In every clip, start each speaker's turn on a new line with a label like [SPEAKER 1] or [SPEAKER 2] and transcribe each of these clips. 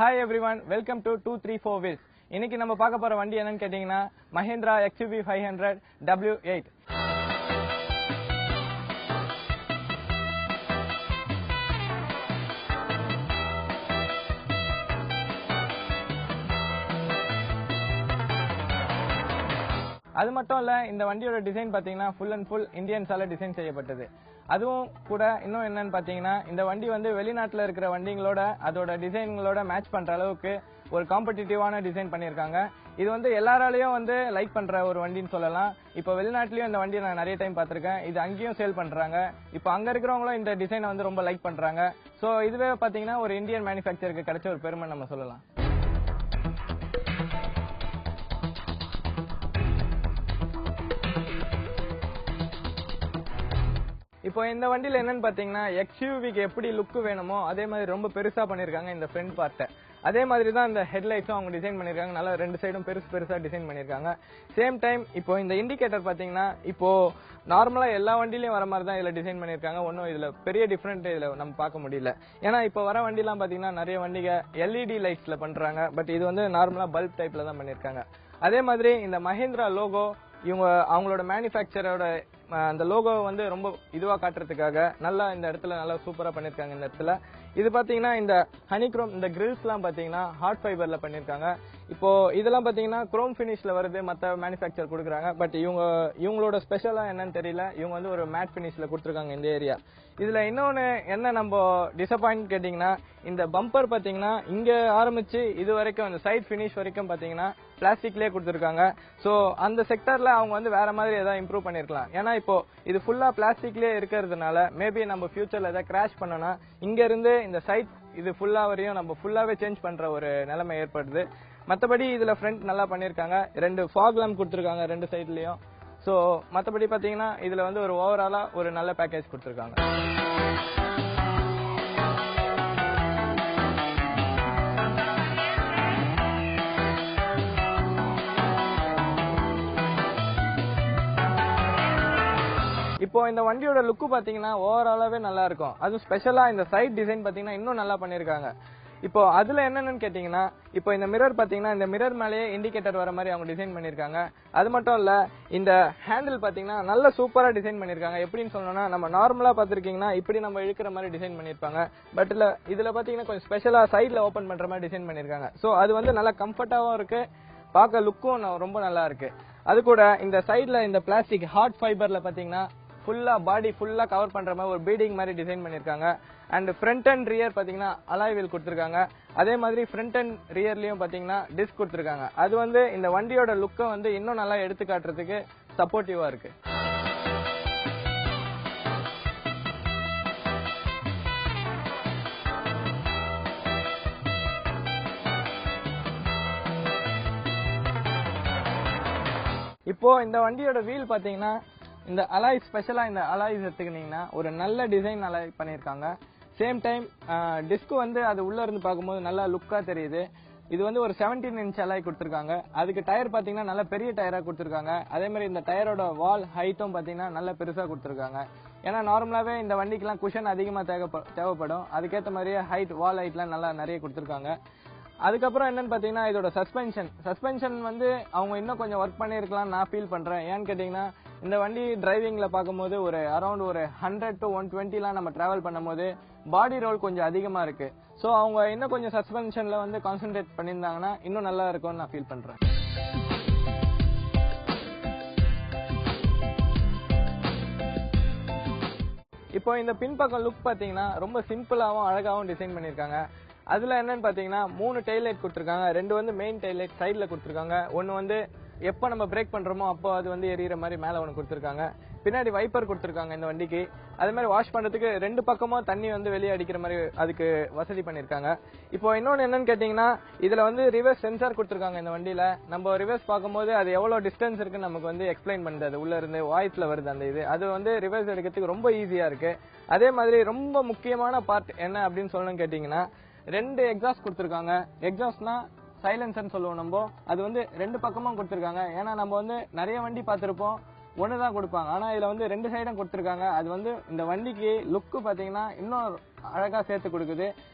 [SPEAKER 1] Hi everyone, welcome to 234 Wheels. இன்னைக்கு நம்ம பார்க்க போற வண்டி என்னன்னு கேட்டீங்கன்னா Mahindra XUV 500 W8. அது மட்டும் இல்ல, இந்த வண்டியோட டிசைன் பாத்தீங்கன்னா ஃபுல் அண்ட் ஃபுல் இந்தியன்ஸால டிசைன் செய்யப்பட்டது. அதுவும் கூட இன்னும் என்னன்னு பாத்தீங்கன்னா, இந்த வண்டி வந்து வெளிநாட்டுல இருக்கிற வண்டிங்களோட அதோட டிசைன்களோட மேட்ச் பண்ற அளவுக்கு ஒரு காம்படிட்டிவான டிசைன் பண்ணிருக்காங்க. இது வந்து எல்லாராலையும் வந்து லைக் பண்ற ஒரு வண்டின்னு சொல்லலாம். இப்போ வெளிநாட்டுலயும் இந்த வண்டியை நான் நிறைய டைம் பார்த்திருக்கேன். இது அங்கேயும் சேல் பண்றாங்க. இப்போ அங்க இருக்கிறவங்களும் இந்த டிசைனை வந்து ரொம்ப லைக் பண்றாங்க. சோ இதுவே பாத்தீங்கன்னா ஒரு இந்தியன் மேனுஃபேக்சருக்கு கிடைச்ச ஒரு பெருமை நம்ம சொல்லலாம். இப்போ இந்த வண்டியில என்னன்னு பாத்தீங்கன்னா, XUVக்கு எப்படி லுக் வேணுமோ அதே மாதிரி ரொம்ப பெருசா பண்ணிருக்காங்க இந்த ஃப்ரண்ட் பார்ட்டை. அதே மாதிரி தான் இந்த ஹெட்லைட்ஸும் அவங்க டிசைன் பண்ணிருக்காங்க. நல்லா ரெண்டு சைடும் பெருசா டிசைன் பண்ணிருக்காங்க. சேம் டைம் இப்போ இந்த இண்டிகேட்டர் பாத்தீங்கன்னா, இப்போ நார்மலா எல்லா வண்டியிலயும் வர மாதிரி தான் இதுல டிசைன் பண்ணிருக்காங்க. ஒன்னும் இதுல பெரிய டிஃபரெண்ட் இதுல நம்ம பார்க்க முடியல. ஏன்னா இப்போ வர வண்டி எல்லாம் பாத்தீங்கன்னா நிறைய வண்டிங்க LED லைட்ஸ்ல பண்றாங்க. பட் இது வந்து நார்மலா பல்ப் டைப்ல தான் பண்ணிருக்காங்க. அதே மாதிரி இந்த மஹிந்திரா லோகோ இவங்க அவங்களோட மேனுஃபேக்சரோட அந்த லோகோ வந்து ரொம்ப இதுவா காட்டுறதுக்காக நல்லா இந்த இடத்துல நல்லா சூப்பரா பண்ணிருக்காங்க. இந்த இடத்துல இது பாத்தீங்கன்னா இந்த ஹனிக்ரோம் இந்த கிரில்ஸ் எல்லாம் பாத்தீங்கன்னா ஹார்ட் ஃபைபர்ல பண்ணிருக்காங்க. இப்போ இதெல்லாம் பாத்தீங்கன்னா குரோம் பினிஷ்ல வருது, மத்த மேனுஃபேக்சர் கொடுக்குறாங்க. பட் இவங்களோட ஸ்பெஷலா என்னன்னு தெரியல, இவங்க வந்து ஒரு மேட் பினிஷ்ல கொடுத்துருக்காங்க இந்த ஏரியா. இதுல இன்னொன்னு என்ன நம்ம டிசப்பாயிண்ட் கேட்டீங்கன்னா, இந்த பம்பர் பாத்தீங்கன்னா இங்க ஆரம்பிச்சு இது வரைக்கும் அந்த சைட் பினிஷ் வரைக்கும் பாத்தீங்கன்னா பிளாஸ்டிக்லயே கொடுத்துருக்காங்க. சோ அந்த செக்டர்ல அவங்க வந்து வேற மாதிரி ஏதாவது இம்ப்ரூவ் பண்ணிருக்கலாம். ஏன்னா இப்போ இது ஃபுல்லா பிளாஸ்டிக்லயே இருக்கிறதுனால மேபி நம்ம ஃபியூச்சர்ல ஏதாவது கிராஷ் பண்ணனா இங்க இருந்து இந்த சைட் இது ஃபுல்லா வரையும் நம்ம ஃபுல்லாவே சேஞ்ச் பண்ற ஒரு நிலைமை ஏற்படுது. மத்தபடி இதுல ஃப்ரண்ட் நல்லா பண்ணிருக்காங்க. ரெண்டு ஃபாக் லாம்ப் கொடுத்துருக்காங்க ரெண்டு சைட்லயும். சோ மத்தபடி பாத்தீங்கன்னா இதுல வந்து ஒரு ஓவராலா ஒரு நல்ல பேக்கேஜ் கொடுத்துருக்காங்க. இப்போ இந்த வண்டியோட லுக் பாத்தீங்கன்னா ஓவராலாவே நல்லா இருக்கும். அதுவும் ஸ்பெஷலா இந்த சைட் டிசைன் பாத்தீங்கன்னா இன்னும் நல்லா பண்ணிருக்காங்க. இப்போ அதுல என்னன்னு கேட்டீங்கன்னா, இப்போ இந்த மிரர் பாத்தீங்கன்னா இந்த மிரர் மேலேயே இண்டிகேட்டர் வர மாதிரி அவங்க டிசைன் பண்ணிருக்காங்க. அது மட்டும் இல்ல, இந்த ஹேண்டில் பாத்தீங்கன்னா நல்ல சூப்பரா டிசைன் பண்ணிருக்காங்க. எப்படின்னு சொல்லணும்னா, நம்ம நார்மலா பாத்திருக்கீங்கன்னா இப்படி நம்ம இழுக்கிற மாதிரி டிசைன் பண்ணிருப்பாங்க. பட் இதுல பாத்தீங்கன்னா கொஞ்சம் ஸ்பெஷலா சைட்ல ஓபன் பண்ற மாதிரி டிசைன் பண்ணிருக்காங்க. சோ அது வந்து நல்லா கம்ஃபர்டாவும் இருக்கு, பார்க்க லுக்கும் ரொம்ப நல்லா இருக்கு. அது கூட இந்த சைட்ல இந்த பிளாஸ்டிக் ஹார்ட் ஃபைபர்ல பாத்தீங்கன்னா ஃபுல்லா பாடி ஃபுல்லா கவர் பண்ற மாதிரி ஒரு பீடிங் மாதிரி டிசைன் பண்ணிருக்காங்க. அண்ட் ஃப்ரண்ட் அண்ட் ரியர் பாத்தீங்கன்னா அலாய் வீல் கொடுத்திருக்காங்க. அதே மாதிரி ஃப்ரண்ட் அண்ட் ரியர்லயும் பாத்தீங்கன்னா டிஸ்க் கொடுத்திருக்காங்க. அது வந்து இந்த வண்டியோட லுக்கை வந்து இன்னும் நல்லா எடுத்து காட்டுறதுக்கு சப்போர்ட்டிவா இருக்கு. இப்போ இந்த வண்டியோட வீல் பாத்தீங்கன்னா இந்த அலாய் ஸ்பெஷலா இந்த அலாய்ஸ் எடுத்துக்கிட்டீங்கன்னா ஒரு நல்ல டிசைன் அலாய் பண்ணிருக்காங்க. சேம் டைம் டிஸ்க் வந்து அது உள்ள இருந்து பார்க்கும்போது நல்லா லுக்கா தெரியுது. இது வந்து ஒரு 17 இன்ச் அலாய் கொடுத்திருக்காங்க. அதுக்கு டயர் பாத்தீங்கன்னா நல்ல பெரிய டயரா கொடுத்திருக்காங்க. அதே மாதிரி இந்த டயரோட வால் ஹைட்டும் பாத்தீங்கன்னா நல்ல பெருசா கொடுத்திருக்காங்க. ஏன்னா நார்மலாவே இந்த வண்டிக்கெல்லாம் குஷன் அதிகமா தேவைப்படும். அதுக்கேற்ற மாதிரியே ஹைட் வால் ஹைட்லாம் நல்லா நிறைய கொடுத்திருக்காங்க. அதுக்கப்புறம் என்னன்னு பாத்தீங்கன்னா இதோட சஸ்பென்ஷன் வந்து அவங்க இன்னும் கொஞ்சம் ஒர்க் பண்ணிருக்கலாம் நான் ஃபீல் பண்றேன். ஏன்னு கேட்டீங்கன்னா இந்த வண்டி டிரைவிங்ல பார்க்கும்போது ஒரு அரௌண்ட் ஒரு 100 to 120 நம்ம டிராவல் பண்ணும்போது பாடி ரோல் கொஞ்சம் அதிகமா இருக்கு. சோ அவங்க இன்னும் கொஞ்சம் சஸ்பென்ஷன்ல வந்து கான்சென்ட்ரேட் பண்ணியிருந்தாங்கன்னா இன்னும் நல்லா இருக்கும்னு நான் ஃபீல் பண்றேன். இப்போ இந்த பின்பக்கம் லுக் பாத்தீங்கன்னா ரொம்ப சிம்பிளாவும் அழகாவும் டிசைன் பண்ணிருக்காங்க. அதுல என்னன்னு பாத்தீங்கன்னா 3 டெயில் லைட் கொடுத்திருக்காங்க. ரெண்டு வந்து மெயின் டெயில் லைட் சைடுல கொடுத்திருக்காங்க. ஒன்னு வந்து எப்ப நம்ம பிரேக் பண்றோமோ அப்போ அது வந்து எரியற மாதிரி மேல ஒன்னு கொடுத்திருக்காங்க. பின்னாடி வைப்பர் கொடுத்திருக்காங்க இந்த வண்டிக்கு. அதே மாதிரி வாஷ் பண்றதுக்கு ரெண்டு பக்கமும் தண்ணி வந்து வெளியே அடிக்கிற மாதிரி அதுக்கு வசதி பண்ணிருக்காங்க. இப்போ இன்னொன்னு என்னன்னு கேட்டீங்கன்னா, இதுல வந்து ரிவர்ஸ் சென்சார் கொடுத்திருக்காங்க இந்த வண்டியில. நம்ம ரிவர்ஸ் பார்க்கும்போது அது எவ்வளவு டிஸ்டன்ஸ் இருக்குன்னு நமக்கு வந்து எக்ஸ்பிளைன் பண்ணுது. அது உள்ள இருந்து வாய்ஸ்ல வருது அந்த இது. அது வந்து ரிவர்ஸ் எடுக்கிறதுக்கு ரொம்ப ஈஸியா இருக்கு. அதே மாதிரி ரொம்ப முக்கியமான பார்ட் என்ன அப்படின்னு சொல்லணும்னு கேட்டீங்கன்னா, ரெண்டு எக்ஸாஸ்ட் கொடுத்திருக்காங்க. எக்ஸாஸ்ட்னா சைலன்சர்னு சொல்லுவோம் நம்ம. அது வந்து ரெண்டு பக்கமும் கொடுத்திருக்காங்க. ஏன்னா நம்ம வந்து நிறைய வண்டி பார்த்திருப்போம், ஒண்ணுதான் கொடுப்பாங்க. ஆனா இதுல வந்து ரெண்டு சைடும் கொடுத்திருக்காங்க. அது வந்து இந்த வண்டிக்கு லுக் பாத்தீங்கன்னா இன்னும் அழகா சேர்த்து கொடுக்குது.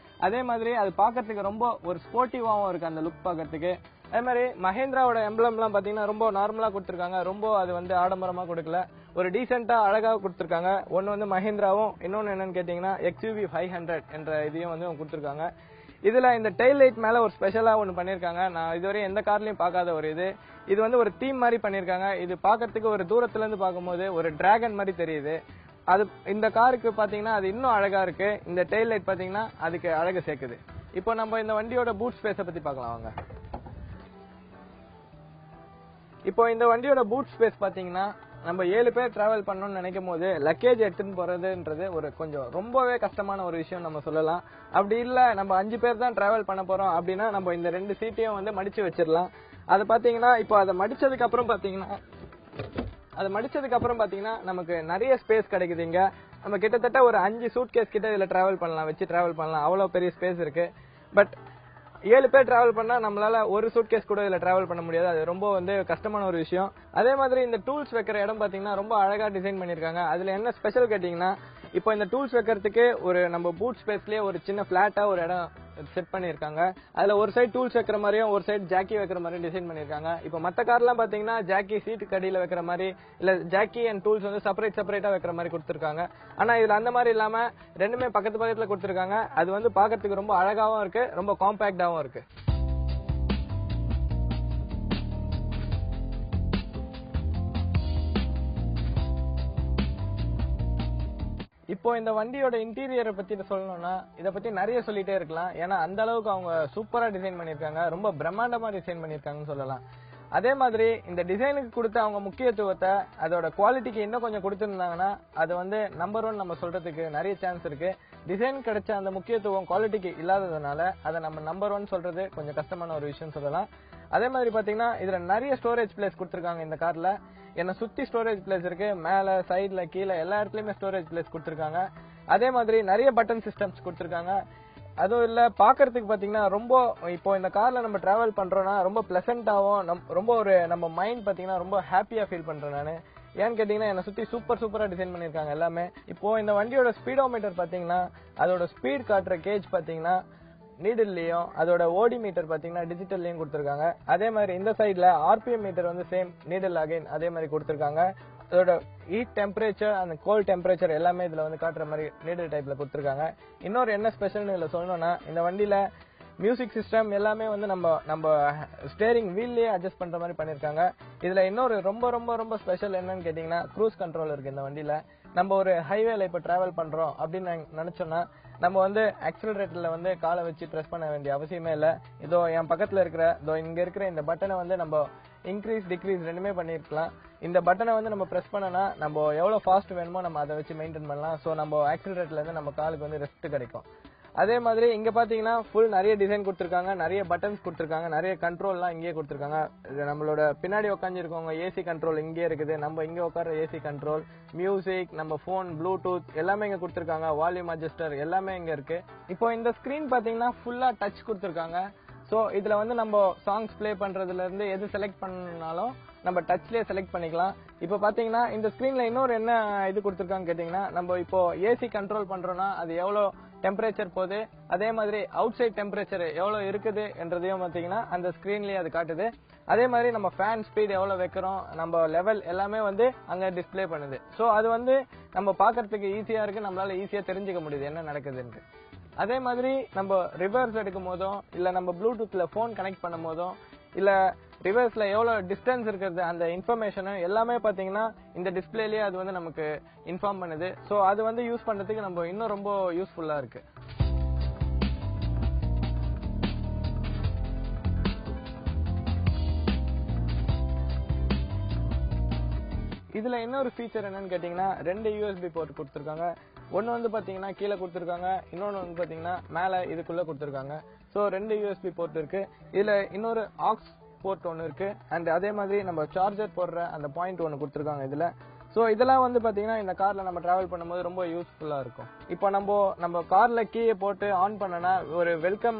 [SPEAKER 1] அதே மாதிரி அது பார்க்கறதுக்கு ரொம்ப ஒரு ஸ்போர்ட்டிவாவும் இருக்கு அந்த லுக் பார்க்கறதுக்கு. அதே மாதிரி மஹேந்திராவோட எம்ப்ளம்லாம் பாத்தீங்கன்னா ரொம்ப நார்மலா கொடுத்துருக்காங்க, ரொம்ப அது வந்து ஆடம்பரமா கொடுக்கல, ஒரு டீசென்ட்டா அழகா கொடுத்துருக்காங்க. ஒன்னு வந்து மஹேந்திராவும், இன்னொன்னு என்னன்னு கேட்டீங்கன்னா XUV 500 என்ற இதையும் வந்து கொடுத்துருக்காங்க. இதுல இந்த டெயில் லைட் மேல ஒரு ஸ்பெஷலா ஒன்னு பண்ணிருக்காங்க, நான் இதுவரை எந்த கார்லயும் பார்க்காத ஒரு இது வந்து ஒரு தீம் மாதிரி பண்ணிருக்காங்க. இது பார்க்கறதுக்கு ஒரு தூரத்துல இருந்து பார்க்கும்போது ஒரு டிராகன் மாதிரி தெரியுது. அது இந்த காருக்கு பாத்தீங்கன்னா அது இன்னும் அழகா இருக்கு. இந்த டெயில் லைட் பாத்தீங்கன்னா அதுக்கு அழகு சேர்க்குது. இப்போ நம்ம இந்த வண்டியோட பூட் ஸ்பேஸ பத்தி பார்க்கலாம் வாங்க. இப்போ இந்த வண்டியோட பூட் ஸ்பேஸ் பாத்தீங்கன்னா நம்ம 7 பேர் டிராவல் பண்ணணும்னு நினைக்கும் போது லக்கேஜ் எடுத்துன்னு போறதுன்றது ஒரு கொஞ்சம் ரொம்பவே கஷ்டமான ஒரு விஷயம் நம்ம சொல்லலாம். அப்படி இல்ல நம்ம 5 பேர் தான் டிராவல் பண்ண போறோம் அப்படின்னா நம்ம இந்த 2 சீட்டையும் வந்து மடிச்சு வச்சிடலாம். அது பாத்தீங்கன்னா இப்போ அதை மடிச்சதுக்கு அப்புறம் பாத்தீங்கன்னா நமக்கு நிறைய ஸ்பேஸ் கிடைக்குது. இங்க நம்ம கிட்டத்தட்ட ஒரு 5 சூட் கேஸ் கிட்ட இதுல டிராவல் பண்ணலாம், அவ்வளவு பெரிய ஸ்பேஸ் இருக்கு. பட் 7 பேர் டிராவல் பண்ணா நம்மளால ஒரு சூட் கேஸ் கூட இதுல டிராவல் பண்ண முடியாது, அது ரொம்ப வந்து கஷ்டமான ஒரு விஷயம். அதே மாதிரி இந்த டூல்ஸ் வைக்கிற இடம் பாத்தீங்கன்னா ரொம்ப அழகா டிசைன் பண்ணிருக்காங்க. அதுல என்ன ஸ்பெஷல் கேட்டீங்கன்னா இப்போ இந்த டூல்ஸ் வைக்கிறதுக்கு ஒரு நம்ம பூட் ஸ்பேஸ்லயே ஒரு சின்ன பிளாட்டா ஒரு இடம் செட் பண்ணிருக்காங்க. அதுல ஒரு சைடு டூல்ஸ் வைக்கிற மாதிரியும் ஒரு சைடு ஜாக்கி வைக்கிற மாதிரியும் டிசைன் பண்ணிருக்காங்க. இப்போ மத்த கார்லாம் பாத்தீங்கன்னா ஜாக்கி சீட்டுக்கு அடியில வைக்கிற மாதிரி இல்ல ஜாக்கி அண்ட் டூல்ஸ் வந்து செப்பரேட்டா வைக்கிற மாதிரி கொடுத்திருக்காங்க. ஆனா இதுல அந்த மாதிரி இல்லாம ரெண்டுமே பக்கத்துல கொடுத்திருக்காங்க. அது வந்து பாக்கிறதுக்கு ரொம்ப அழகாவும் இருக்கு, ரொம்ப காம்பாக்டாவும் இருக்கு. இப்போ இந்த வண்டியோட இன்டீரியரை பத்தி சொல்லணும்னா இதை பத்தி நிறைய சொல்லிட்டே இருக்கலாம். ஏன்னா அந்த அளவுக்கு அவங்க சூப்பரா டிசைன் பண்ணிருக்காங்க, ரொம்ப பிரம்மாண்டமா டிசைன் பண்ணிருக்காங்கன்னு சொல்லலாம். அதே மாதிரி இந்த டிசைனுக்கு கொடுத்த அவங்க முக்கியத்துவத்தை அதோட குவாலிட்டிக்கு இன்னும் கொஞ்சம் கொடுத்திருந்தாங்கன்னா அது வந்து நம்பர் 1 நம்ம சொல்றதுக்கு நிறைய சான்ஸ் இருக்கு. டிசைன் கிடைச்ச அந்த முக்கியத்துவம் குவாலிட்டிக்கு இல்லாததுனால அதை நம்ம நம்பர் 1 சொல்றது கொஞ்சம் கஷ்டமான ஒரு விஷயம் சொல்லலாம். அதே மாதிரி பாத்தீங்கன்னா இதுல நிறைய ஸ்டோரேஜ் பிளேஸ் கொடுத்திருக்காங்க. இந்த கார்ல என்ன சுத்தி ஸ்டோரேஜ் பிளேஸ் இருக்கு, மேல சைடுல கீழே எல்லா இடத்துலயுமே ஸ்டோரேஜ் பிளேஸ் கொடுத்திருக்காங்க. அதே மாதிரி நிறைய பட்டன் சிஸ்டம்ஸ் கொடுத்திருக்காங்க. அதுவும் இல்ல பாக்குறதுக்கு பாத்தீங்கன்னா ரொம்ப இப்போ இந்த கார்ல நம்ம டிராவல் பண்றோம்னா ரொம்ப பிளசண்டாவும் ரொம்ப ஒரு நம்ம மைண்ட் பாத்தீங்கன்னா ரொம்ப ஹாப்பியா ஃபீல் பண்றேன் நானு. ஏன்னு கேட்டீங்கன்னா என்ன சுத்தி சூப்பரா டிசைன் பண்ணிருக்காங்க எல்லாமே. இப்போ இந்த வண்டியோட ஸ்பீடோமீட்டர் பாத்தீங்கன்னா அதோட ஸ்பீட் காட்டுற கேஜ் பாத்தீங்கன்னா நீடில்லயும் அதோட ஓடி மீட்டர் பாத்தீங்கன்னா டிஜிட்டல்லயும் கொடுத்திருக்காங்க. அதே மாதிரி இந்த சைடுல RPM மீட்டர் வந்து சேம் நீடில் அகைன் அதே மாதிரி கொடுத்திருக்காங்க. அதோட ஹீட் டெம்பரேச்சர் அந்த கோல்ட் டெம்பரேச்சர் எல்லாமே இதுல வந்து காட்டுற மாதிரி நீடில் டைப்ல கொடுத்திருக்காங்க. இன்னொரு என்ன ஸ்பெஷல்னு இதுல சொல்லணும்னா இந்த வண்டியில மியூசிக் சிஸ்டம் எல்லாமே வந்து நம்ம ஸ்டேரிங் வீல்லயே அட்ஜஸ்ட் பண்ற மாதிரி பண்ணிருக்காங்க. இதுல இன்னொரு ரொம்ப ஸ்பெஷல் என்னன்னு கேட்டீங்கன்னா க்ரூஸ் கண்ட்ரோல் இருக்கு இந்த வண்டியில. நம்ம ஒரு ஹைவேல இப்ப டிராவல் பண்றோம் அப்படின்னு நினைச்சோம்னா நம்ம வந்து ஆக்சிலரேட்டர்ல வந்து காலை வச்சு பிரஸ் பண்ண வேண்டிய அவசியமே இல்ல. இதோ என் பக்கத்துல இங்க இருக்கிற இந்த பட்டனை வந்து நம்ம இன்க்ரீஸ் டிக்ரீஸ் ரெண்டுமே பண்ணிருக்கலாம். இந்த பட்டனை வந்து நம்ம பிரஸ் பண்ணனா நம்ம எவ்வளவு ஃபாஸ்ட் வேணுமோ நம்ம அதை வச்சு மெயின்டைன் பண்ணலாம். சோ நம்ம ஆக்சிலரேட்டர்ல இருந்து நம்ம காலுக்கு வந்து ரெஸ்ட் கிடைக்கும். அதே மாதிரி இங்க பாத்தீங்கன்னா ஃபுல் நிறைய டிசைன் கொடுத்திருக்காங்க, நிறைய பட்டன்ஸ் கொடுத்திருக்காங்க, நிறைய கண்ட்ரோல்லாம் இங்கே கொடுத்திருக்காங்க. நம்மளோட பின்னாடி உட்காந்து இருக்கவங்க ஏசி கண்ட்ரோல் இங்கே இருக்குது, நம்ம இங்க உட்கார ஏசி கண்ட்ரோல், மியூசிக், நம்ம போன், ப்ளூடூத் எல்லாமே இங்க கொடுத்திருக்காங்க, வால்யூம் அட்ஜஸ்டர் எல்லாமே இங்க இருக்கு. இப்போ இந்த ஸ்கிரீன் பாத்தீங்கன்னா ஃபுல்லா டச் கொடுத்திருக்காங்க. சோ இதுல வந்து நம்ம சாங்ஸ் பிளே பண்றதுல இருந்து எது செலக்ட் பண்ணாலும் நம்ம டச்லயே செலக்ட் பண்ணிக்கலாம். இப்போ பாத்தீங்கன்னா இந்த ஸ்கிரீன்ல இன்னொரு என்ன இது கொடுத்திருக்காங்க கேட்டீங்கன்னா நம்ம இப்போ ஏசி கண்ட்ரோல் பண்றோம்னா அது எவ்வளவு டெம்பரேச்சர் போகுது, அதே மாதிரி அவுட் சைட் டெம்பரேச்சர் எவ்வளவு இருக்குது என்றதையும் பாத்தீங்கன்னா அந்த ஸ்கிரீன்லயே அது காட்டுது. அதே மாதிரி நம்ம ஃபேன் ஸ்பீட் எவ்வளவு வைக்கிறோம், நம்ம லெவல் எல்லாமே வந்து அங்க டிஸ்பிளே பண்ணுது. சோ அது வந்து நம்ம பாக்குறதுக்கு ஈஸியா இருக்கு, நம்மளால ஈஸியா தெரிஞ்சுக்க முடியுது என்ன நடக்குதுன்னு. அதே மாதிரி நம்ம ரிவர்ஸ் எடுக்கும் போதும் இல்ல நம்ம ப்ளூடூத்ல போன் கனெக்ட் பண்ணும் போதும் இல்ல ரிவர்ஸ்ல எவ்வளவு டிஸ்டன்ஸ் இருக்கிறது அந்த இன்ஃபர்மேஷன் எல்லாமே பாத்தீங்கன்னா இந்த டிஸ்பிளேலயே அது வந்து நமக்கு இன்ஃபார்ம் பண்ணுது. சோ அது வந்து யூஸ் பண்றதுக்கு நம்ம இன்னும் ரொம்ப யூஸ்ஃபுல்லா இருக்கு. இதுல இன்னொரு ஃபீச்சர் என்னன்னு கேட்டீங்கன்னா 2 USB போர்ட் கொடுத்திருக்காங்க. ஒன்னு வந்து பாத்தீங்கன்னா கீழே கொடுத்திருக்காங்க, இன்னொன்னு வந்து பாத்தீங்கன்னா மேல இதுக்குள்ள கொடுத்திருக்காங்க. சோ 2 USB போர்ட் இருக்கு. இதுல இன்னொரு ஆக்ஸ் போர்ட் ஒன்னு இருக்கு. அண்ட் அதே மாதிரி நம்ம சார்ஜர் போடுற அந்த பாயிண்ட் ஒன்னு கொடுத்திருக்காங்க இதுல. சோ இதெல்லாம் வந்து பாத்தீங்கன்னா இந்த கார்ல நம்ம டிராவல் பண்ணும்போது ரொம்ப யூஸ்ஃபுல்லா இருக்கும். இப்போ நம்ம கார்ல கீயை போட்டு ஆன் பண்ணனா ஒரு வெல்கம்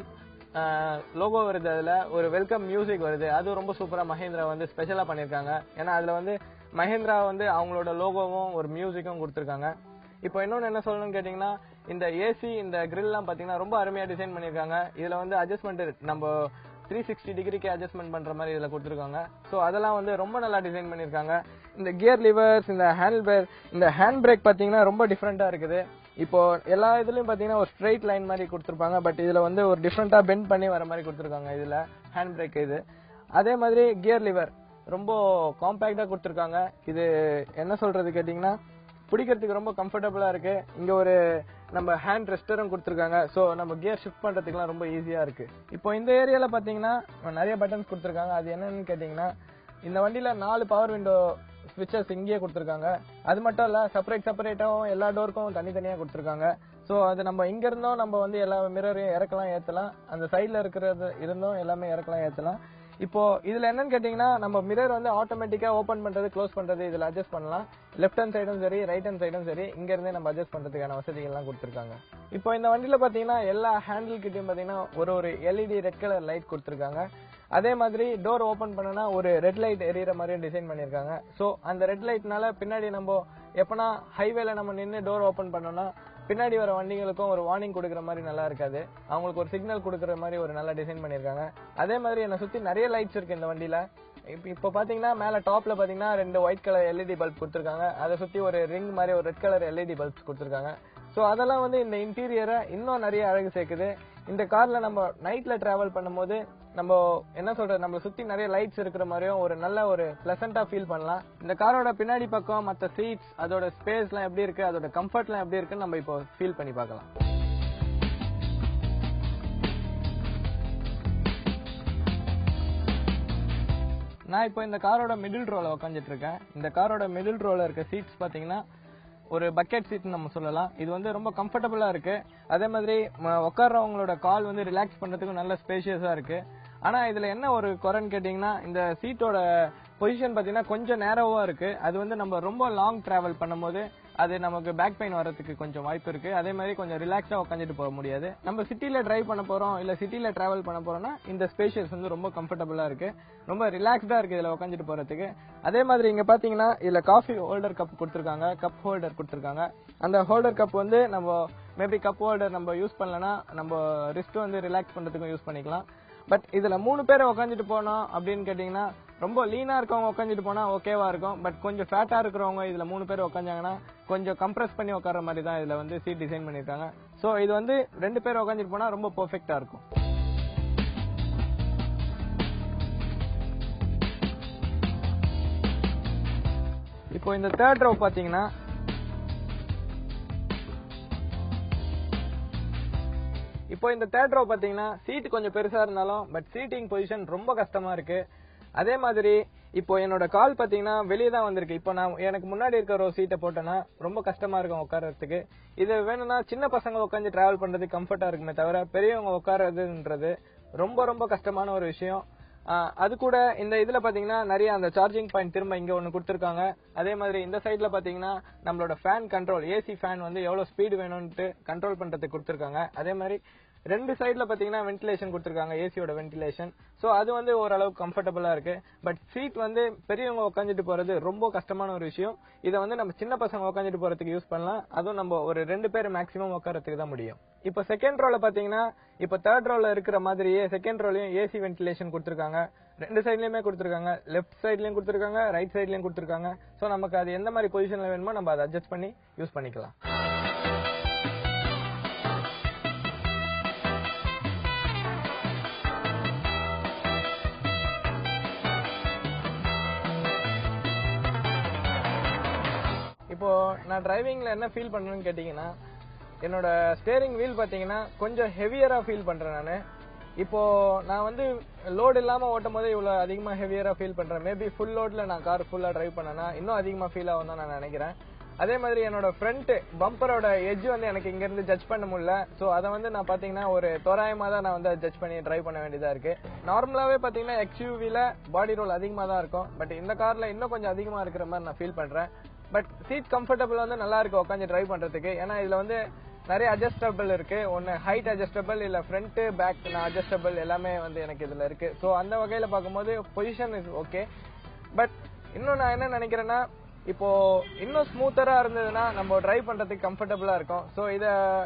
[SPEAKER 1] லோகோ வருது, அதுல ஒரு வெல்கம் மியூசிக் வருது. அது ரொம்ப சூப்பரா மஹேந்திரா வந்து ஸ்பெஷலா பண்ணிருக்காங்க. ஏன்னா அதுல வந்து மஹேந்திரா வந்து அவங்களோட லோகோவும் ஒரு மியூசிக்கும் கொடுத்திருக்காங்க. இப்போ இன்னொன்னு என்ன சொல்லணும்னு கேட்டீங்கன்னா இந்த ஏசி இந்த கிரில்லாம் பாத்தீங்கன்னா ரொம்ப அருமையா டிசைன் பண்ணிருக்காங்க. இதுல வந்து அட்ஜஸ்ட்மெண்ட் நம்ம 360 டிகிரிக்கு அட்ஜஸ்ட்மெண்ட் பண்ற மாதிரி இதுல கொடுத்துருக்காங்க. ஸோ அதெல்லாம் வந்து ரொம்ப நல்லா டிசைன் பண்ணிருக்காங்க. இந்த கியர் லிவர்ஸ், இந்த ஹேண்ட் பிரேக் பாத்தீங்கன்னா ரொம்ப டிஃப்ரெண்டா இருக்குது. இப்போ எல்லா இதுலயும் பாத்தீங்கன்னா ஒரு ஸ்ட்ரைட் லைன் மாதிரி கொடுத்துருப்பாங்க. பட் இதுல வந்து ஒரு டிஃப்ரெண்டா பெண்ட் பண்ணி வர மாதிரி கொடுத்துருக்காங்க இதுல ஹேண்ட் பிரேக் இது. அதே மாதிரி கியர் லிவர் ரொம்ப காம்பேக்டா கொடுத்துருக்காங்க. இது என்ன சொல்றது கேட்டீங்கன்னா பிடிக்கிறதுக்கு ரொம்ப கம்ஃபர்டபுளா இருக்கு. இங்க ஒரு நம்ம ஹேண்ட் ரெஸ்டரும் கொடுத்துருக்காங்க. ஸோ நம்ம கியர் ஷிஃப்ட் பண்றதுக்குலாம் ரொம்ப ஈஸியா இருக்கு. இப்போ இந்த ஏரியால பாத்தீங்கன்னா நிறைய பட்டன்ஸ் கொடுத்துருக்காங்க. அது என்னன்னு கேட்டீங்கன்னா இந்த வண்டியில 4 பவர் விண்டோ ஸ்விட்சஸ் இங்கேயே கொடுத்துருக்காங்க. அது மட்டும் இல்ல செப்பரேட்டாவும் எல்லா டோருக்கும் தனித்தனியா கொடுத்துருக்காங்க. ஸோ அது நம்ம இங்க இருந்தோம் நம்ம வந்து எல்லா மிரரையும் இறக்கலாம் ஏத்தலாம், அந்த சைட்ல இருக்கிறது இருந்தும் எல்லாமே இறக்கலாம் ஏத்தலாம். இப்போ இதுல என்னன்னு கேட்டீங்கன்னா நம்ம மிரர் வந்து ஆட்டோமேட்டிக்கா ஓபன் பண்றது க்ளோஸ் பண்றது இதுல அட்ஜஸ்ட் பண்ணலாம். லெஃப்ட் ஹேண்ட் சைடும் சரி ரைட் ஹேண்ட் சைடும் சரி இங்க இருந்தே நம்ம அட்ஜஸ்ட் பண்றதுக்கான வசதிகள் எல்லாம் கொடுத்துருக்காங்க. இப்போ இந்த வண்டியில பாத்தீங்கன்னா எல்லா ஹேண்டில் கிட்டையும் பாத்தீங்கன்னா ஒரு எல்இடி ரெட் கலர் லைட் கொடுத்துருக்காங்க. அதே மாதிரி டோர் ஓபன் பண்ணனா ஒரு ரெட் லைட் எரியற மாதிரி டிசைன் பண்ணிருக்காங்க. சோ அந்த ரெட் லைட்னால பின்னாடி நம்ம எப்பனா ஹைவேல நம்ம நின்று டோர் ஓபன் பண்ணோம்னா பின்னாடி வர வண்டிகளுக்கும் ஒரு வார்னிங் கொடுக்குற மாதிரி நல்லா இருக்காது. அவங்களுக்கு ஒரு சிக்னல் கொடுக்குற மாதிரி ஒரு நல்ல டிசைன் பண்ணிருக்காங்க. அதே மாதிரி என்ன சுத்தி நிறைய லைட்ஸ் இருக்கு இந்த வண்டியில. இப்போ பாத்தீங்கன்னா மேல டாப்ல பாத்தீங்கன்னா 2 ஒயிட் கலர் எல்இடி பல்ப் கொடுத்துருக்காங்க. அதை சுத்தி ஒரு ரிங் மாதிரி ஒரு ரெட் கலர் எல்இடி பல்ப்ஸ் கொடுத்துருக்காங்க. சோ அதெல்லாம் வந்து இந்த இன்டீரியரை இன்னும் நிறைய அழகு சேர்க்குது. இந்த கார்ல நம்ம நைட்ல டிராவல் பண்ணும்போது நம்ம என்ன சொல்றது நம்ம சுத்தி நிறைய லைட்ஸ் இருக்கிற மாதிரியும் ஒரு நல்ல ஒரு பிளசண்டா ஃபீல் பண்ணலாம். இந்த காரோட பின்னாடி பக்கம் மற்ற சீட்ஸ் அதோட ஸ்பேஸ் எல்லாம் எப்படி இருக்கு, அதோட கம்ஃபர்ட் எல்லாம் எப்படி இருக்குன்னு நம்ம இப்போ ஃபீல் பண்ணி பார்க்கலாம். நான் இப்போ இந்த காரோட மிடில் ரோல உட்காந்துட்டு இருக்கேன். இந்த காரோட மிடில் ரோல இருக்க சீட்ஸ் பாத்தீங்கன்னா ஒரு பக்கெட் சீட் நம்ம சொல்லலாம். இது வந்து ரொம்ப கம்ஃபர்டபுளா இருக்கு. அதே மாதிரி உட்கார்றவங்களோட கால் வந்து ரிலாக்ஸ் பண்றதுக்கு நல்ல ஸ்பேஷியஸா இருக்கு. ஆனா இதுல என்ன ஒரு குறைன்னு கேட்டீங்கன்னா இந்த சீட்டோட பொசிஷன் பாத்தீங்கன்னா கொஞ்சம் நேரோவா இருக்கு. அது வந்து நம்ம ரொம்ப லாங் டிராவல் பண்ணும்போது அது நமக்கு பேக் பெயின் வரதுக்கு கொஞ்சம் வாய்ப்பு இருக்கு. அதே மாதிரி கொஞ்சம் ரிலாக்ஸா உட்காந்துட்டு போக முடியாது. நம்ம சிட்டில டிரைவ் பண்ண போறோம் இல்ல சிட்டில டிராவல் பண்ண போறோம்னா இந்த ஸ்பேஷியஸ் வந்து ரொம்ப கம்ஃபர்டபுளா இருக்கு, ரொம்ப ரிலாக்ஸ்டா இருக்கு இதுல உட்காந்துட்டு போறதுக்கு. அதே மாதிரி இங்க பாத்தீங்கன்னா இதுல காஃபி ஹோல்டர் கப் கொடுத்துருக்காங்க, கப் ஹோல்டர் கொடுத்துருக்காங்க. அந்த ஹோல்டர் கப் வந்து நம்ம மேபி கப் ஹோல்டர் நம்ம யூஸ் பண்ணலன்னா நம்ம ரிஸ்ட் வந்து ரிலாக்ஸ் பண்றதுக்கும் யூஸ் பண்ணிக்கலாம். பட் இதுல 3 பேரை உட்காந்துட்டு போனோம் அப்படின்னு கேட்டீங்கன்னா ரொம்ப லீனா இருக்கவங்க உட்காந்துட்டு போனா ஓகேவா இருக்கும். பட் கொஞ்சம் ஃபேட்டா இருக்கிறவங்க இதுல 3 பேர் உட்காந்தாங்கன்னா கொஞ்சம் கம்ப்ரஸ் பண்ணி உட்கார்ற மாதிரி தான் இதுல வந்து சீட் டிசைன் பண்ணிருக்காங்க. சோ இது வந்து 2 பேர் உட்காந்துட்டு போனா ரொம்ப பெர்ஃபெக்ட்டா இருக்கும். இப்போ இந்த தேர்ட் ரோ பாத்தீங்கன்னா சீட் கொஞ்சம் பெருசா இருந்தாலும் பட் சீட்டிங் பொசிஷன் ரொம்ப கஷ்டமா இருக்கு. அதே மாதிரி இப்போ என்னோட கால் பாத்தீங்கன்னா வெளியே தான் வந்திருக்கு. இப்போ நான் எனக்கு முன்னாடி இருக்கிற ஒரு சீட்டை போட்டேன்னா ரொம்ப கஷ்டமா இருக்கும் உட்கார்றதுக்கு. இது வேணும்னா சின்ன பசங்க உட்காந்து டிராவல் பண்றது கம்ஃபர்ட்டா இருக்குமே தவிர பெரியவங்க உட்கார்றதுன்றது ரொம்ப ரொம்ப கஷ்டமான ஒரு விஷயம். அது கூட இந்த இதுல பாத்தீங்கன்னா நிறைய அந்த சார்ஜிங் பாயிண்ட் திரும்ப இங்க ஒன்னு கொடுத்துருக்காங்க. அதே மாதிரி இந்த சைட்ல பாத்தீங்கன்னா நம்மளோட ஃபேன் கண்ட்ரோல், ஏசி ஃபேன் வந்து எவ்வளவு ஸ்பீடு வேணும்னு கண்ட்ரோல் பண்றதுக்கு கொடுத்துருக்காங்க. அதே மாதிரி 2 சைட்ல பாத்தீங்கன்னா வென்டிலேஷன் கொடுத்துருக்காங்க, ஏசியோட வென்டிலேஷன். சோ அது வந்து ஓரளவுக்கு கம்ஃபர்டபுளா இருக்கு. பட் சீட் வந்து பெரியவங்க உட்காந்துட்டு போறது ரொம்ப கஷ்டமான ஒரு விஷயம். இதை வந்து நம்ம சின்ன பசங்க உட்காந்துட்டு போறதுக்கு யூஸ் பண்ணலாம். அதுவும் நம்ம ஒரு 2 பேர் மேக்ஸிமம் உட்காரத்துக்கு தான் முடியும். இப்போ செகண்ட் ரோல பாத்தீங்கன்னா இப்போ தேர்ட் ரோல இருக்கிற மாதிரியே செகண்ட் ரோலயும் ஏசி வென்டிலேஷன் கொடுத்துருக்காங்க. 2 சைட்லயுமே கொடுத்துருக்காங்க, லெஃப்ட் சைட்லயும் கொடுத்துருக்காங்க, ரைட் சைட்லயும் கொடுத்துருக்காங்க. சோ நமக்கு அது எந்த மாதிரி பொசிஷன்ல வேணுமோ நம்ம அதை அட்ஜஸ்ட் பண்ணி யூஸ் பண்ணிக்கலாம். இப்போ நான் டிரைவிங்ல என்ன ஃபீல் பண்றேன்னு கேட்டீங்கன்னா என்னோட ஸ்டேரிங் வீல் பாத்தீங்கன்னா கொஞ்சம் ஹெவியரா ஃபீல் பண்றேன் நானு. இப்போ நான் வந்து லோடு இல்லாம ஓட்டும் போது இவ்வளவு அதிகமா ஹெவியரா ஃபீல் பண்றேன். மேபி ஃபுல் லோட்ல நான் கார் ஃபுல்லா டிரைவ் பண்ணனா இன்னும் அதிகமா ஃபீல் ஆகும் தான் நான் நினைக்கிறேன். அதே மாதிரி என்னோட ஃப்ரண்ட் பம்பரோட எட்ஜ் வந்து எனக்கு இங்க இருந்து ஜட்ஜ் பண்ண முடியல. சோ அதை வந்து நான் பாத்தீங்கன்னா ஒரு தோராயமா தான் நான் வந்து ஜட்ஜ் பண்ணி டிரைவ் பண்ண வேண்டியதா இருக்கு. நார்மலாவே பாத்தீங்கன்னா எக்ஸ்யூவில பாடி ரோல் அதிகமா தான் இருக்கும். பட் இந்த கார்ல இன்னும் கொஞ்சம் அதிகமா இருக்கிற மாதிரி நான் ஃபீல் பண்றேன். பட் சீட் கம்ஃபர்டபுள் வந்து நல்லா இருக்கு உட்காந்து டிரைவ் பண்றதுக்கு. ஏன்னா இதுல வந்து நிறைய அட்ஜஸ்டபிள் இருக்கு. ஒன்னு ஹைட் அட்ஜஸ்டபிள், இல்ல ஃப்ரண்ட் பேக் அட்ஜஸ்டபிள் எல்லாமே வந்து எனக்கு இதுல இருக்கு. சோ அந்த வகையில பார்க்கும்போது பொசிஷன் இஸ் ஓகே. பட் இன்னும் நான் என்ன நினைக்கிறேன்னா இப்போ இன்னும் ஸ்மூத்தரா இருந்ததுன்னா நம்ம டிரைவ் பண்றதுக்கு கம்ஃபர்டபுளா இருக்கும். ஸோ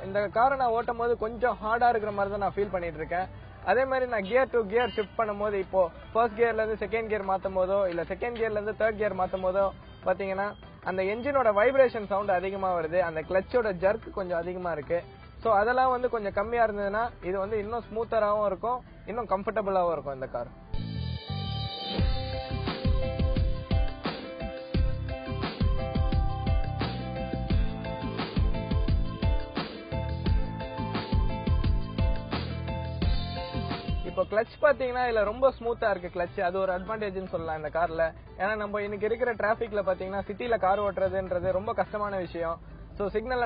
[SPEAKER 1] இந்த காரை நான் ஓட்டும் போது கொஞ்சம் ஹார்டா இருக்கிற மாதிரி தான் நான் ஃபீல் பண்ணிட்டு இருக்கேன். அதே மாதிரி நான் கியர் டு கியர் ஷிஃப்ட் பண்ணும்போது இப்போ ஃபர்ஸ்ட் கியர்ல இருந்து செகண்ட் கியர் மாத்தும் போதோ இல்ல செகண்ட் கியர்ல இருந்து தேர்ட் கியர் மாத்தும் போதோ பாத்தீங்கன்னா அந்த என்ஜினோட வைப்ரேஷன் சவுண்ட் அதிகமா வருது, அந்த கிளச்சோட ஜர்க் கொஞ்சம் அதிகமா இருக்கு. ஸோ அதெல்லாம் வந்து கொஞ்சம் கம்மியா இருந்ததுன்னா இது வந்து இன்னும் ஸ்மூத்தராகவும் இருக்கும், இன்னும் கம்ஃபர்டபுளாகவும் இருக்கும் இந்த கார். இப்போ கிளச் பாத்தீங்கன்னா இதுல ரொம்ப ஸ்மூத்தா இருக்கு கிளச், அது ஒரு அட்வான்டேஜ்னு சொல்லலாம் இந்த கார்ல. ஏன்னா நம்ம இன்னைக்கு இருக்கிற டிராபிக்ல பாத்தீங்கன்னா சிட்டில கார் ஓட்டுறதுன்றது ரொம்ப கஷ்டமான விஷயம். ஸோ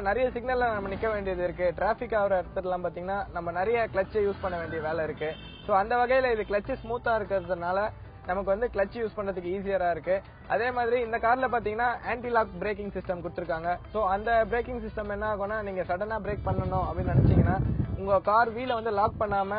[SPEAKER 1] நிறைய சிக்னல்ல நம்ம நிக்க வேண்டியது இருக்கு. டிராபிக் ஆகிற இடத்துலாம் பாத்தீங்கன்னா நம்ம நிறைய கிளச்சை யூஸ் பண்ண வேண்டிய வேலை இருக்கு. ஸோ அந்த வகையில இது கிளச் ஸ்மூத்தா இருக்கிறதுனால நமக்கு வந்து கிளச் யூஸ் பண்றதுக்கு ஈஸியரா இருக்கு. அதே மாதிரி இந்த கார்ல பாத்தீங்கன்னா ஆன்டி லாக் பிரேக்கிங் சிஸ்டம் கொடுத்துருக்காங்க. ஸோ அந்த பிரேக்கிங் சிஸ்டம் என்ன ஆகும்னா நீங்க சடனா பிரேக் பண்ணணும் அப்படின்னு நினைச்சீங்கன்னா உங்க கார் வீல வந்து லாக் பண்ணாம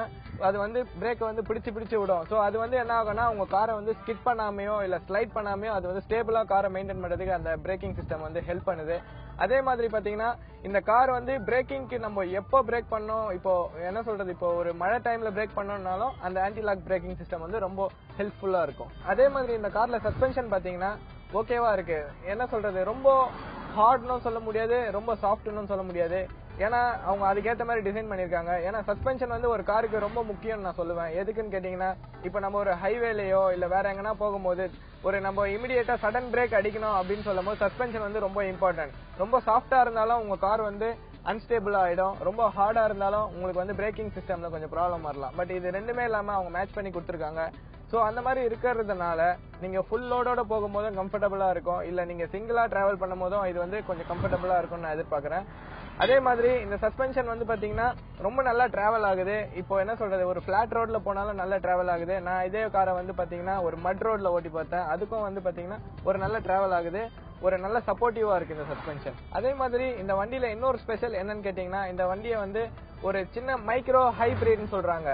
[SPEAKER 1] அது வந்து பிரேக் வந்து பிடிச்சு விடும். ஸோ அது வந்து என்ன ஆகும்னா உங்க காரை வந்து ஸ்கிட் பண்ணாமையோ இல்ல ஸ்லைட் பண்ணாமையோ அது வந்து ஸ்டேபிளா காரை மெயின்டைன் பண்றதுக்கு அந்த பிரேக்கிங் சிஸ்டம் வந்து ஹெல்ப் பண்ணுது. அதே மாதிரி பாத்தீங்கன்னா இந்த கார் வந்து பிரேக்கிங்க்கு நம்ம எப்போ பிரேக் பண்ணோம், இப்போ என்ன சொல்றது, இப்போ ஒரு மழை டைம்ல பிரேக் பண்ணோம்னாலும் அந்த ஆன்டி லாக் பிரேக்கிங் சிஸ்டம் வந்து ரொம்ப ஹெல்ப்ஃபுல்லா இருக்கும். அதே மாதிரி இந்த கார்ல சஸ்பென்ஷன் பாத்தீங்கன்னா ஓகேவா இருக்கு. என்ன சொல்றது, ரொம்ப ஹார்ட்னும் சொல்ல முடியாது, ரொம்ப சாஃப்ட்னும் சொல்ல முடியாது. ஏன்னா அவங்க அதுக்கேற்ற மாதிரி டிசைன் பண்ணிருக்காங்க. ஏன்னா சஸ்பென்ஷன் வந்து ஒரு காருக்கு ரொம்ப முக்கியம் நான் சொல்லுவேன். எதுக்குன்னு கேட்டீங்கன்னா இப்ப நம்ம ஒரு ஹைவேலயோ இல்ல வேற எங்கன்னா போகும்போது ஒரு நம்ம இமிடியேட்டா சடன் பிரேக் அடிக்கணும் அப்படின்னு சொல்லும் போது சஸ்பென்ஷன் வந்து ரொம்ப இம்பார்ட்டன்ட். ரொம்ப சாஃப்டா இருந்தாலும் உங்க கார் வந்து அன்ஸ்டேபிள் ஆயிடும், ரொம்ப ஹார்டா இருந்தாலும் உங்களுக்கு வந்து பிரேக்கிங் சிஸ்டம்ல கொஞ்சம் ப்ராப்ளம் வரலாம். பட் இது ரெண்டுமே இல்லாம அவங்க மேட்ச் பண்ணி கொடுத்துருக்காங்க. சோ அந்த மாதிரி இருக்கிறதுனால நீங்க ஃபுல் லோடோட போகும்போதும் கம்ஃபர்டபுளா இருக்கும், இல்ல நீங்க சிங்கிளா டிராவல் பண்ணும் போதும் இது வந்து கொஞ்சம் கம்ஃபர்டபுளா இருக்கும்னு நான் எதிர்பார்க்கறேன். அதே மாதிரி இந்த சஸ்பென்ஷன் வந்து பாத்தீங்கன்னா ரொம்ப நல்லா டிராவல் ஆகுது. இப்போ என்ன சொல்றது, ஒரு பிளாட் ரோட்ல போனாலும் நல்லா டிராவல் ஆகுது. நான் இதே காரை வந்து பாத்தீங்கன்னா ஒரு மட் ரோட்ல ஓட்டி பார்த்தேன், அதுக்கும் வந்து பாத்தீங்கன்னா ஒரு நல்ல டிராவல் ஆகுது, ஒரு நல்ல சப்போர்ட்டிவா இருக்கு இந்த சஸ்பென்ஷன். அதே மாதிரி இந்த வண்டியில இன்னொரு ஸ்பெஷல் என்னன்னு கேட்டீங்கன்னா இந்த வண்டியை வந்து ஒரு சின்ன மைக்ரோ ஹைபிரிட்னு சொல்றாங்க.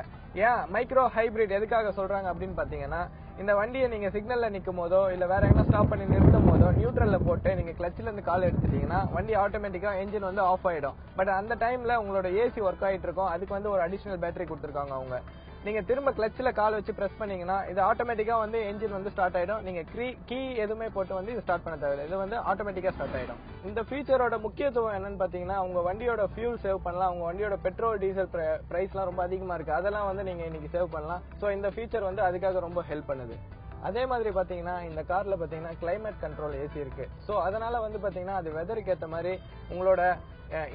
[SPEAKER 1] ஏன் மைக்ரோ ஹைபிரிட் எதுக்காக சொல்றாங்க அப்படின்னு பாத்தீங்கன்னா இந்த வண்டியை நீங்க சிக்னல்ல நிக்கும் போதோ இல்ல வேற எங்க ஸ்டாப் பண்ணி நிறுத்தும் போதோ நியூட்ரல்ல போட்டு நீங்க கிளச்ல இருந்து கால் எடுத்துட்டீங்கன்னா வண்டி ஆட்டோமேட்டிக்கா என்ஜின் வந்து ஆஃப் ஆயிடும். பட் அந்த டைம்ல உங்களோட ஏசி ஒர்க் ஆயிட்டு இருக்கும், அதுக்கு வந்து ஒரு அடிஷனல் பேட்டரி கொடுத்துருக்காங்க அவங்க. நீங்க திரும்ப கிளச்ல கால் வச்சு பிரஸ் பண்ணீங்கன்னா இது ஆட்டோமேட்டிக்கா வந்து என்ஜின் வந்து ஸ்டார்ட் ஆயிடும். நீங்க கீ எதுவுமே போட்டு வந்து இது ஸ்டார்ட் பண்ண தேவையில்லை, இது வந்து ஆட்டோமேட்டிக்கா ஸ்டார்ட் ஆயிடும். இந்த ஃபீச்சரோட முக்கியத்துவம் என்னன்னு பாத்தீங்கன்னா உங்க வண்டியோட ஃபியூல் சேவ் பண்ணலாம். உங்க வண்டியோட பெட்ரோல் டீசல் பிரைஸ்லாம் ரொம்ப அதிகமா இருக்கு, அதெல்லாம் வந்து நீங்க இன்னைக்கு சேவ் பண்ணலாம். சோ இந்த ஃபீச்சர் வந்து அதுக்காக ரொம்ப ஹெல்ப் பண்ணுது. அதே மாதிரி பாத்தீங்கன்னா இந்த கார்ல பாத்தீங்கன்னா கிளைமேட் கண்ட்ரோல் ஏசி இருக்கு. சோ அதனால வந்து பாத்தீங்கன்னா அது வெதருக்கு ஏத்த மாதிரி உங்களோட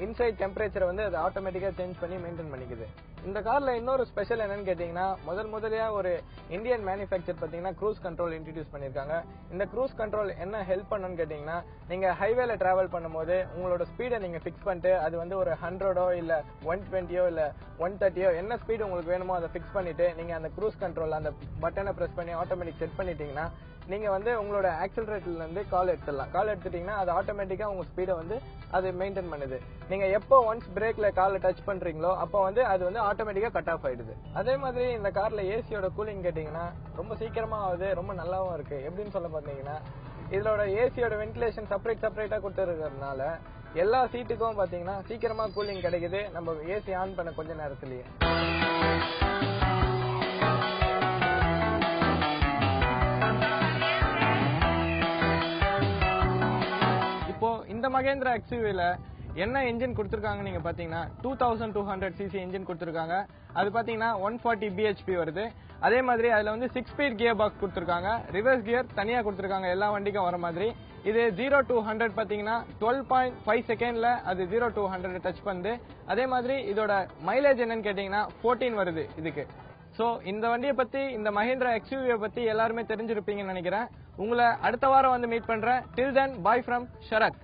[SPEAKER 1] இன்சைட் டெம்பரேச்சரை வந்து அது ஆட்டோமேட்டிக்கா சேஞ்ச் பண்ணி மெயின்டைன் பண்ணிக்குது. இந்த கார்ல இன்னொரு ஸ்பெஷல் என்னன்னு கேட்டீங்கன்னா முதலியா ஒரு இந்தியன் மேனுஃபேக்சர் பாத்தீங்கன்னா க்ரூஸ் கண்ட்ரோல் இன்ட்ரோடியூஸ் பண்ணிருக்காங்க. இந்த க்ரூஸ் கண்ட்ரோல் என்ன ஹெல்ப் பண்ணுன்னு கேட்டீங்கன்னா நீங்க ஹைவேல டிராவல் பண்ணும்போது உங்களோட ஸ்பீடை நீங்க பிக்ஸ் பண்ணிட்டு அது வந்து ஒரு 100ஓ இல்ல 120ஓ இல்ல 130ஓ என்ன ஸ்பீடு உங்களுக்கு வேணுமோ அதை பிக்ஸ் பண்ணிட்டு நீங்க அந்த க்ரூஸ் கண்ட்ரோல் அந்த பட்டனை பிரஸ் பண்ணி ஆட்டோமேட்டிக் செட் பண்ணிட்டீங்கன்னா நீங்க வந்து உங்களோட ஆக்சிலரேட்டர்ல இருந்து கால் எடுத்துடலாம். கால் எடுத்துட்டீங்கன்னா அது ஆட்டோமேட்டிக்கா உங்க ஸ்பீடை வந்து அது மெயின்டைன் பண்ணுது. நீங்க எப்போ ஒன்ஸ் பிரேக்ல கால டச் பண்றீங்களோ அப்போ வந்து அது வந்து ஆட்டோமேட்டிக்கா கட் ஆஃப் ஆயிடுது. அதே மாதிரி இந்த கார்ல ஏசியோட கூலிங் கேட்டீங்கன்னா ரொம்ப சீக்கிரமா ஆகுது, ரொம்ப நல்லாவும் இருக்கு. எப்படின்னு சொல்ல பாத்தீங்கன்னா இதோட ஏசியோட வென்டிலேஷன் செப்பரேட்டா கொடுத்துருக்கிறதுனால எல்லா சீட்டுக்கும் பாத்தீங்கன்னா சீக்கிரமா கூலிங் கிடைக்குது நம்ம ஏசி ஆன் பண்ண கொஞ்ச நேரத்திலேயே. இப்போ இந்த மகேந்திரா எக்ஸ்யூவில என்ன என்ஜின் கொடுத்திருக்காங்க நீங்க பாத்தீங்கன்னா 2200cc என்ஜின் கொடுத்திருக்காங்க. அது பாத்தீங்கன்னா 140 bhp வருது. அதே மாதிரி அதுல வந்து 6 ஸ்பீட் கியர் பாக்ஸ் கொடுத்திருக்காங்க, ரிவர்ஸ் கியர் தனியா கொடுத்திருக்காங்க எல்லா வண்டிக்கும் வர மாதிரி. இது 0 to 100 பாத்தீங்கன்னா 12.5 செகண்ட்ல அது 0 to 100 டச் பண்ணுது. அதே மாதிரி இதோட மைலேஜ் என்னன்னு கேட்டீங்கன்னா 14 வருது இதுக்கு. சோ இந்த வண்டியை பத்தி இந்த மஹேந்திரா எக்ஸ்யூவியை பத்தி எல்லாருமே தெரிஞ்சிருப்பீங்கன்னு நினைக்கிறேன். உங்களை அடுத்த வாரம் வந்து மீட் பண்றேன். Till then, bye from Sharat.